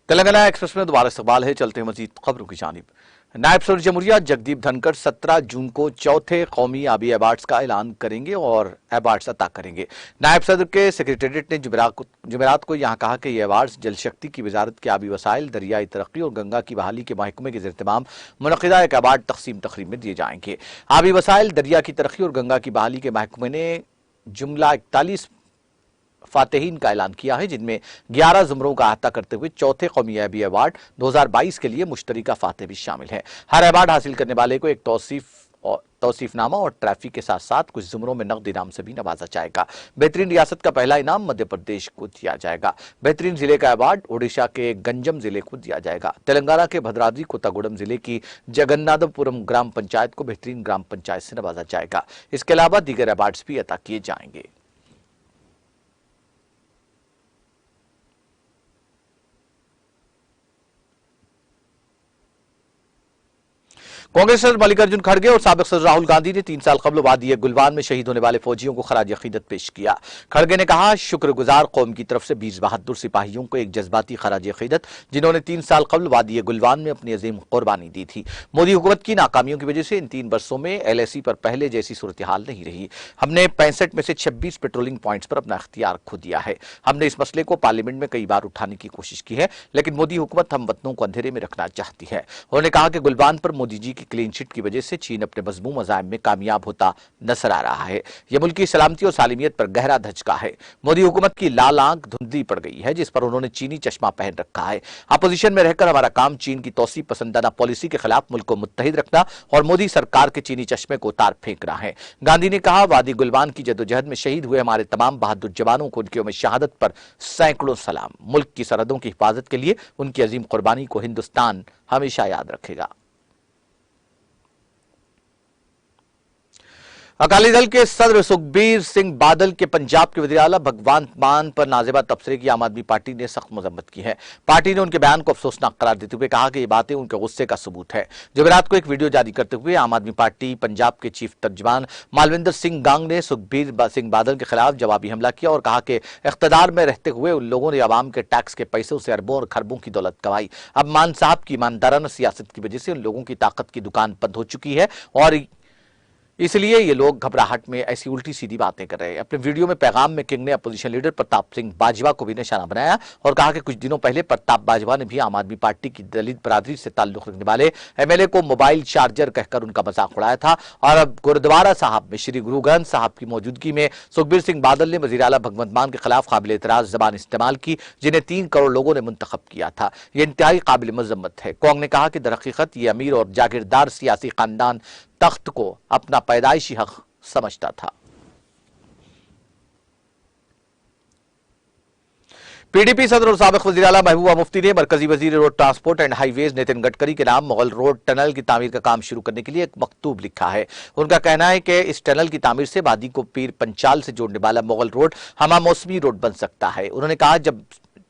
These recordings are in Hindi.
तेलंगाना एक्सप्रेस में दोबारा इस्तकबाल है। चलते हैं मजीद खबरों की जानिब। नायब सदर जमहूरिया जगदीप धनखड़ 17 जून को चौथे कौमी आबी अवार्ड्स का ऐलान करेंगे और अवार्ड्स अता करेंगे। नायब सदर के सेक्रेटेरिएट ने जुमेरात को यहां कहा कि ये अवार्ड्स जल शक्ति की वजारत के आबी वसाइल, दरियाई तरक्की और गंगा की बहाली के महकमे के ज़ेर-ए-तमाम मुनक़िदा एक अवार्ड तकसीम तकरीब में दिए जाएंगे। आबी वसाइल, दरिया की तरक्की और गंगा की बहाली के महकमे ने जुमला 41 फातेहीन का ऐलान किया है, जिनमें 11 जुमरों का अहाता करते हुए चौथे कौमी आबी अवार्ड 2022 के लिए मुश्तरका फाते भी शामिल है। हर अवार्ड हासिल करने वाले को एक तौसीफनामा और ट्रॉफी के साथ साथ कुछ जुमरों में नकद इनाम से भी नवाजा जाएगा। बेहतरीन रियासत का पहला इनाम मध्य प्रदेश को दिया जाएगा। बेहतरीन जिले का अवार्ड ओडिशा के गंजम जिले को दिया जाएगा। तेलंगाना के भद्राद्री कोत्तागुडम जिले की जगन्नाथपुरम ग्राम पंचायत को बेहतरीन ग्राम पंचायत से नवाजा जाएगा। इसके अलावा दीगर अवार्ड्स भी अता किए जाएंगे। कांग्रेस सदर मल्लिकार्जुन खड़गे और साबिक सदर राहुल गांधी ने 3 साल कबल वादी गुलवान में शहीद होने वाले फौजियों को खराज अकीदत पेश किया। खड़गे ने कहा, शुक्रगुजार कौम की तरफ से 20 बहादुर सिपाहियों को एक जज्बाती खराज अकीदत, जिन्होंने 3 साल कबल वादी गुलवान में अपनी अजीम कुर्बानी दी थी। मोदी हुकूमत की नाकामियों की वजह से इन 3 वर्षों में LAC पर पहले जैसी सूरत हाल नहीं रही। हमने 65 में से 26 पेट्रोलिंग पॉइंट्स पर अपना इख्तियार खो दिया है। हमने इस मसले को पार्लियामेंट में कई बार उठाने की कोशिश की है, लेकिन मोदी हुकूमत हम वतनों को अंधेरे में रखना चाहती है। उन्होंने कहा कि गुलवान पर मोदी जी की क्लीन चिट की वजह से चीन अपने मजमूम अज़ाइम में कामयाब होता नजर आ रहा है। यह मुल्क की सलामती और सालिमियत पर गहरा धचका है। मोदी हुकूमत की लाल आंख धुंधली पड़ गई है, जिस पर उन्होंने चीनी चश्मा पहन रखा है। अपोजिशन में रहकर हमारा काम चीन की तौसीफ पसंदाना पॉलिसी के खिलाफ मुल्क को मुत्तहिद रखना और मोदी सरकार के चीनी चश्मे को उतार फेंकना है। गांधी ने कहा, वादी गुलवान की जदोजहद में शहीद हुए हमारे तमाम बहादुर जवानों को उनकी यौम शहादत पर सैकड़ों सलाम। मुल्क की सरहदों की हिफाजत के लिए उनकी अजीम कुर्बानी को हिंदुस्तान हमेशा याद रखेगा। अकाली दल के सदर सुखबीर सिंह बादल के पंजाब के वज़ीर आला भगवंत मान पर नाजेबा तबसरे की आम आदमी पार्टी ने सख्त मजम्मत की है। पार्टी ने उनके बयान को अफसोसनाक करार देते हुए कहा कि ये बातें उनके गुस्से का सबूत है। जुमेरात को एक वीडियो जारी करते हुए आम आदमी पार्टी पंजाब के चीफ तर्जुमान मालविंदर सिंह गांग ने सुखबीर सिंह बादल के खिलाफ जवाबी हमला किया और कहा कि इख्तिदार में रहते हुए उन लोगों ने अवाम के टैक्स के पैसों से अरबों और खरबों की दौलत कमाई। अब मान साहब की ईमानदाराना सियासत की वजह से उन लोगों की ताकत की दुकान बंद हो चुकी है और इसलिए ये लोग घबराहट में ऐसी उल्टी सीधी बातें कर रहे हैं। अपने वीडियो में पैगाम में किंग ने अपोजिशन लीडर प्रताप सिंह बाजवा को भी निशाना बनाया और कहा कि कुछ दिनों पहले प्रताप बाजवा ने भी आम आदमी पार्टी की दलित बरादरी से ताल्लुक रखने वाले MLA को मोबाइल चार्जर कहकर उनका मजाक उड़ाया था। और अब गुरुद्वारा साहब में श्री गुरु ग्रंथ साहब की मौजूदगी में सुखबीर सिंह बादल ने वज़ीर आला भगवंत मान के खिलाफ काबिल एतराज जबान इस्तेमाल की, जिन्हें 3 करोड़ लोगों ने मुंतखब किया था। यह इंतहाई काबिल मजम्मत है। कांग ने कहा कि दरहकीकत ये अमीर और जागीरदार सियासी खानदान तख्त को अपना पैदाइशी हक समझता था। PDP सदर और साबिक वज़ीर आला महबूबा मुफ्ती ने मरकजी वज़ीर road transport and highways Nitin Gadkari के नाम मुगल रोड टनल की तामीर का काम शुरू करने के लिए एक मकतूब लिखा है। उनका कहना है कि इस टनल की तामीर से वादी को पीर पंचाल से जोड़ने वाला मुगल रोड हमा मौसमी रोड बन सकता है। उन्होंने कहा, जब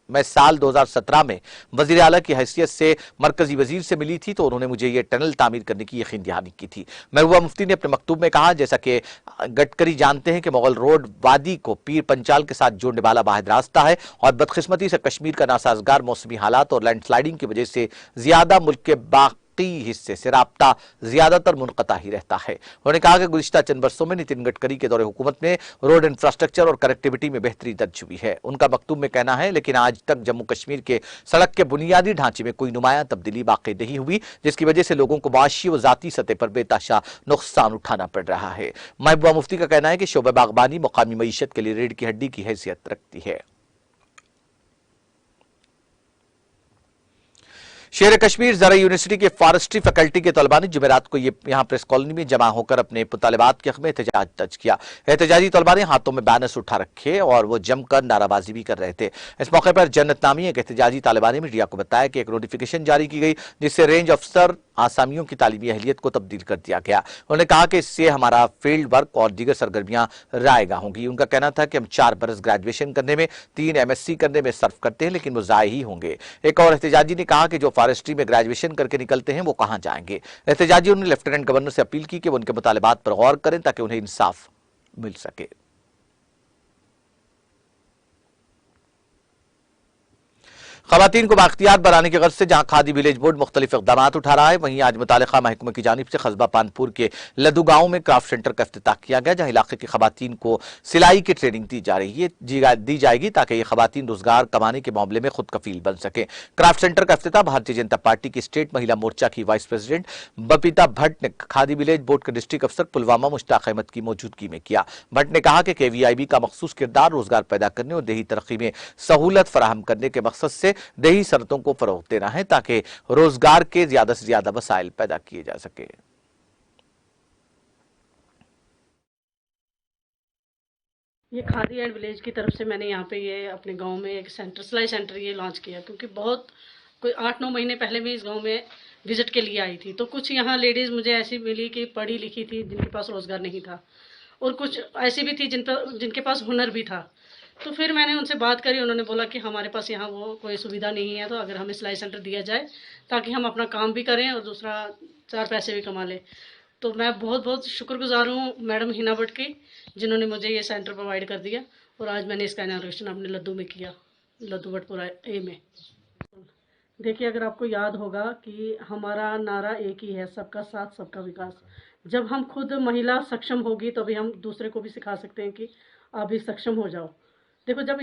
मैं साल 2017 में वज़ीर आला की हैसियत से मरकजी वजीर से मिली थी तो उन्होंने मुझे ये टनल तामीर करने की यकीन दहानी की थी। महबूबा मुफ्ती ने अपने मकतूब में कहा, जैसा कि गडकरी जानते हैं कि मुगल रोड वादी को पीर पंचाल के साथ जोड़ने वाला वाहिद रास्ता है और बदकिस्मती से कश्मीर का नासाजगार मौसमी हालात और लैंडस्लाइडिंग की वजह से ज्यादा मुल्क के बाकी हिस्से से राब्ता ज्यादातर मुनक़ता ही रहता है। उन्होंने कहा कि गुज़िश्ता चंद वर्षों में नितिन गडकरी के दौरे हुकूमत में रोड इंफ्रास्ट्रक्चर और कनेक्टिविटी में बेहतरी दर्ज हुई है। उनका मकतूब में कहना है, लेकिन आज तक जम्मू कश्मीर के सड़क के बुनियादी ढांचे में कोई नुमाया तब्दीली वाक़ई नहीं हुई, जिसकी वजह से लोगों को माशी व ज़ाती सतह पर बेतहाशा नुकसान उठाना पड़ रहा है। महबूबा मुफ्ती का कहना है कि शोबे बागबानी मुकामी मईशत के लिए रीढ़ की हड्डी की हैसियत रखती है। शेर कश्मीर ज़रा यूनिवर्सिटी के फॉरेस्ट्री फैकल्टी के तलबा ने जुमेरात को यहाँ प्रेस कॉलोनी में जमा होकर अपने मुतालबात के हक़ में एहतजाज दर्ज किया। एहतजाजी तलबा ने हाथों में बैनर्स उठा रखे और वो जमकर नाराबाजी भी कर रहे थे। इस मौके पर जन्नत नामी एक एहतजाजी तालिबा ने मीडिया को बताया कि एक नोटिफिकेशन जारी की गई, जिससे रेंज अफसर आसामियों की तालीमी अहलियत को तब्दील कर दिया गया। उन्होंने कहा कि इससे हमारा फील्ड वर्क और दीगर सरगर्मियां रायगा होंगी। उनका कहना था कि हम 4 बरस ग्रेजुएशन करने में 3 MSc करने में सर्फ करते हैं, लेकिन वो ज़ाय ही होंगे। एक और एहतजाजी ने कहा कि जो फॉरेस्ट्री में ग्रेजुएशन करके निकलते हैं वो कहां जाएंगे। एहतजाजियों ने लेफ्टिनेंट गवर्नर से अपील की कि वो उनके मुतालिबात पर गौर करें ताकि उन्हें इंसाफ मिल सके। खवातीन को बाख्तियार बनाने की गर्ज से जहां खादी विलेज बोर्ड मुख्तलिफ इकदाम उठा रहा है, वहीं आज मुतालिका महकमे की जानिब से कस्बा पानपुर के लद्दू गांव में क्राफ्ट सेंटर का इफ्तिताह किया गया, जहां इलाके की खवातीन को सिलाई की ट्रेनिंग दी जाएगी ताकि ये खवातीन रोजगार कमाने के मामले में खुद कफील बन सके। क्राफ्ट सेंटर का इफ्तिताह भारतीय जनता पार्टी की स्टेट महिला मोर्चा की वाइस प्रेसिडेंट बबीता भट्ट ने खादी विलेज बोर्ड के डिस्ट्रिक्ट अफसर पुलवामा मुश्ताक अहमद की मौजूदगी में किया। भट्ट ने कहा कि KVIB का मखसूस किरदार रोजगार पैदा करने और देही तरक्की में सहूलत फराहम करने के मकसद से देही सनतों को फरोग देना है ताकि रोजगार के ज्यादा से ज्यादा वसाइल पैदा किए जा सके। ये खादी एंड विलेज की तरफ से मैंने यहाँ पे ये अपने गांव में एक सेंटर, सिलाई सेंटर ये लॉन्च किया, क्योंकि बहुत कोई 8-9 महीने पहले भी इस गांव में विजिट के लिए आई थी, तो कुछ यहाँ लेडीज़ मुझे ऐसी मिली कि पढ़ी लिखी थी, जिनके पास रोज़गार नहीं था, और कुछ ऐसी भी थी जिनके पास हुनर भी था। तो फिर मैंने उनसे बात करी, उन्होंने बोला कि हमारे पास यहाँ वो कोई सुविधा नहीं है, तो अगर हमें सिलाई सेंटर दिया जाए ताकि हम अपना काम भी करें और दूसरा 4 पैसे भी कमा लें। तो मैं बहुत बहुत शुक्रगुजार हूँ मैडम हिना भट्ट की, जिन्होंने मुझे ये सेंटर प्रोवाइड कर दिया, और आज मैंने इसका इनॉग्रेशन अपने लद्दू में किया, लद्दू भट्टपुरा ए में। देखिए, अगर आपको याद होगा कि हमारा नारा एक ही है, सबका साथ सबका विकास। जब हम खुद महिला सक्षम होगी तभी हम दूसरे को भी सिखा सकते हैं कि आप भी सक्षम हो जाओ। देखो, जब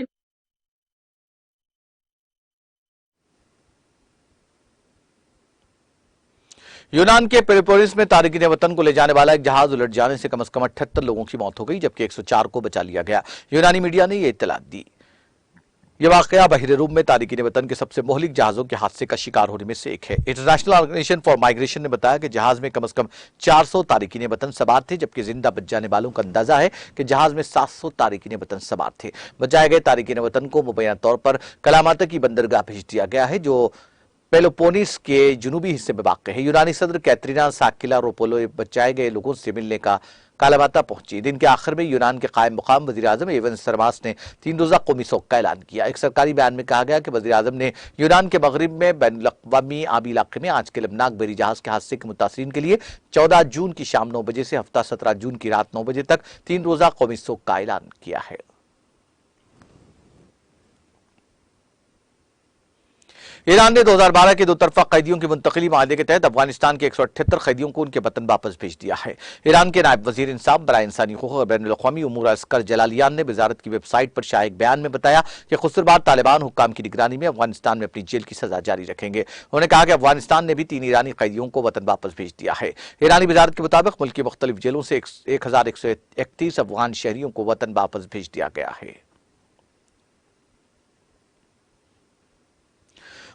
यूनान के पेलोपोनेस में तारिकीन वतन को ले जाने वाला एक जहाज उलट जाने से कम 78 लोगों की मौत हो गई, जबकि 104 को बचा लिया गया। यूनानी मीडिया ने यह इत्तला दी। यह वाकया बहिरे रूम में तारिकीन वतन के सबसे मोहलिक जहाजों के हादसे का शिकार होने में से एक है। इंटरनेशनल ऑर्गेनाइजेशन फॉर माइग्रेशन ने बताया कि जहाज में कम से कम 400 तारिकीन वतन सवार थे, जबकि जिंदा बच जाने वालों का अंदाजा है कि जहाज में 700 तारिकीन वतन सवार थे। बचाए गए तारिकीन वतन को मुबैना तौर पर कलामाता की बंदरगाह भेज दिया गया है, जो पेलोपोनेस के जुनूबी हिस्से में वाक़ है। यूनानी सदर कैटरीना साकिलारोपोलो बचाए गए लोगों से मिलने का कालामाता पहुंची। दिन के आखिर में यूनान के कायम मुकाम वज़ीर आज़म एवन सरमास ने 3 रोज़ा कौमी शोक का ऐलान किया। एक सरकारी बयान में कहा गया कि वज़ीर आज़म ने यूनान के मगरिब में बैनुल अक़वामी आबी इलाके में आज के लबनाक बहरी जहाज के हादसे के मुतासिरीन के लिए 14 जून की शाम 9 बजे से हफ्ता 17 जून की रात 9 बजे तक 3 रोज़ा कौमी शोक का ऐलान किया है। ईरान ने 2012 के 2 तरफा कैदियों की मुंतकली माहदे के तहत अफगानिस्तान के 178 कैदियों को उनके वतन वापस भेज दिया है। ईरान के नायब वजीर इंसाफ बराए इंसानी हुकूक और बैनुल अक़वामी उमूर अस्कर जलालियान ने वजारत की वेबसाइट पर शाये एक बयान में बताया कि खुसरबार तालिबान हुक्काम की निगरानी में अफगानिस्तान में अपनी जेल की सजा जारी रखेंगे। उन्होंने कहा कि अफगानिस्तान ने भी 3 ईरानी कैदियों को वतन वापस भेज दिया है। ईरानी वजारत के मुताबिक मुल्क की मुख्तलिफ जेलों से 1131 अफगान शहरियों को वतन वापस भेज दिया गया है।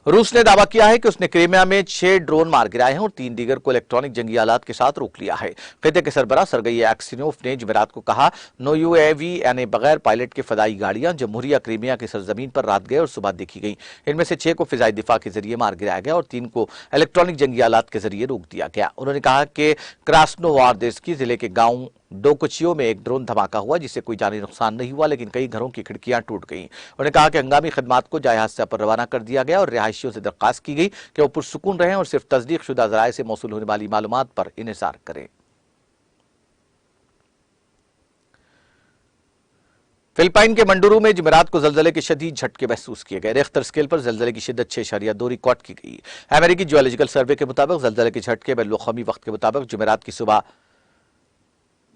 रूस ने दावा किया है कि उसने क्रीमिया में 6 ड्रोन मार गिराए हैं और 3 दीगर को इलेक्ट्रॉनिक जंगी आलात के साथ रोक लिया है। खिते के सरबराह सरगई एक्सिनोफ ने जुमेरात को कहा, नो UAV यानी बगैर पायलट के फदाई गाड़ियां जमहूरिया क्रीमिया की सरजमीन पर रात गए और सुबह देखी गई। इनमें से 6 को फिजाई दिफा के जरिए मार गिराया गया और 3 को इलेक्ट्रॉनिक जंगी आलात के जरिए रोक दिया गया। उन्होंने कहा कि क्रास्नोवारदेस्की जिले के गांव डोकुचियो में एक ड्रोन धमाका हुआ, जिससे कोई जानी नुकसान नहीं हुआ, लेकिन कई घरों की खिड़कियां टूट गईं। उन्होंने कहा कि हंगामी खिदमात को जाए हादसा पर रवाना कर दिया गया और रिहायशियों से दरख्वास्त की गई कि वो पुरसुकून रहें और सिर्फ तस्दीक शुदा जराए से मौसूल होने वाली मालूमात पर इन्हिसार करें। फिलिपाइन के मंडुरु में जुमेरात को जलजले के शदीद झटके महसूस किए गए। रिख्टर स्केल पर जलजले की शिद्दत 6.2 रिकॉर्ड की गई। अमेरिकी जियोलॉजिकल सर्वे के मुताबिक जलजले के झटके बैनुल-अक़वामी वक्त के मुताबिक जुमेरात की सुबह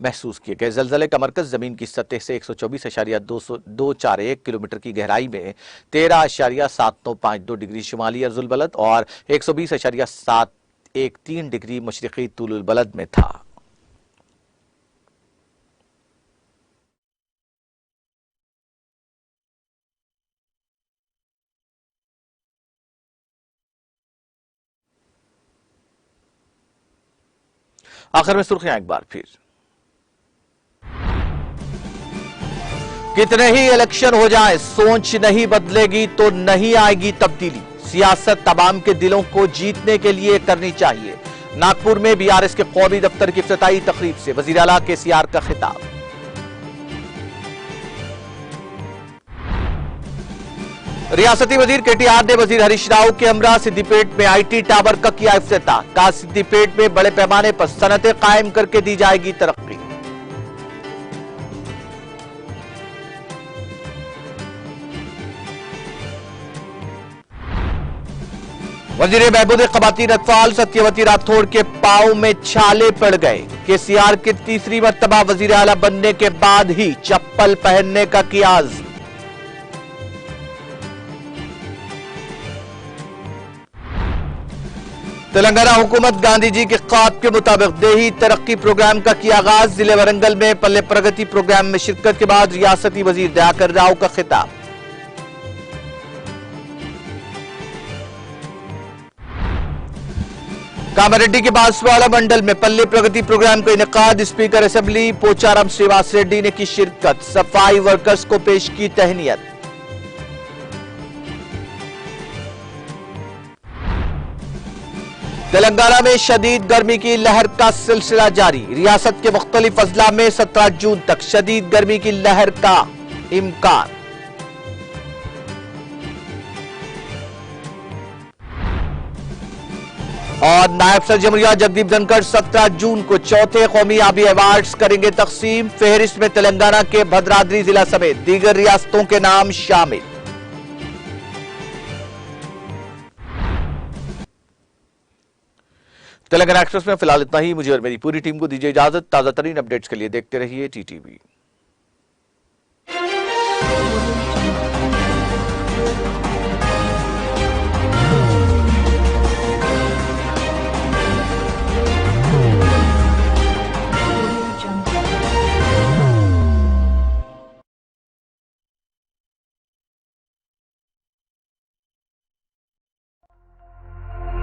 महसूस किए गए। जलजले का मरकज जमीन की सतह से 124.241 किलोमीटर की गहराई में 13.7952 डिग्री शुमाली अर्जुल बलद और 120.713 डिग्री मशरिकी तूलुल बलद में था। आखिर में सुर्खियां एक बार फिर। कितने ही इलेक्शन हो जाए, सोच नहीं बदलेगी तो नहीं आएगी तब्दीली। सियासत तमाम के दिलों को जीतने के लिए करनी चाहिए। नागपुर में BRS के कौमी दफ्तर की इफ्तिताई तकरीब से वजीर आला KCR का खिताब। रियासती वजीर KTR ने वजीर हरीश राव के हमरा सिद्दीपेट में IT टावर का किया इफ्तिताह। कहा, सिद्दीपेट में बड़े पैमाने पर सनतें कायम करके दी जाएगी तरक्की। वजीर महबूद खवातीन अतफाल सत्यवती राठौड़ के पांव में छाले पड़ गए। केसीआर के तीसरी मर्तबा वजीर आला बनने के बाद ही चप्पल पहनने का कियाज। तेलंगाना हुकूमत गांधी जी के ख्वाब के मुताबिक देही तरक्की प्रोग्राम का किया आगाज। जिले वरंगल में पल्ले प्रगति प्रोग्राम में शिरकत के बाद रियासती वजीर दयाकर राव का खिताब। कामारेड्डी के बांसवाड़ा मंडल में पल्ले प्रगति प्रोग्राम का इनेकाद। स्पीकर असेंबली पोचाराम श्रीवास रेड्डी ने की शिरकत। सफाई वर्कर्स को पेश की तहनीयत। तेलंगाना में शदीद गर्मी की लहर का सिलसिला जारी। रियासत के मुख्तलिफ अजला में 17 जून तक शदीद गर्मी की लहर का इम्कान। और नायब सदर जमहूरिया जगदीप धनखड़ 17 जून को चौथे कौमी आबी अवार्ड्स करेंगे तकसीम। फहरिस्त में तेलंगाना के भद्राद्री जिला समेत दीगर रियासतों के नाम शामिल। तेलंगाना एक्सप्रेस में फिलहाल इतना ही। मुझे और मेरी पूरी टीम को दीजिए इजाजत। ताजा तरीन अपडेट्स के लिए देखते रहिए टीटीवी।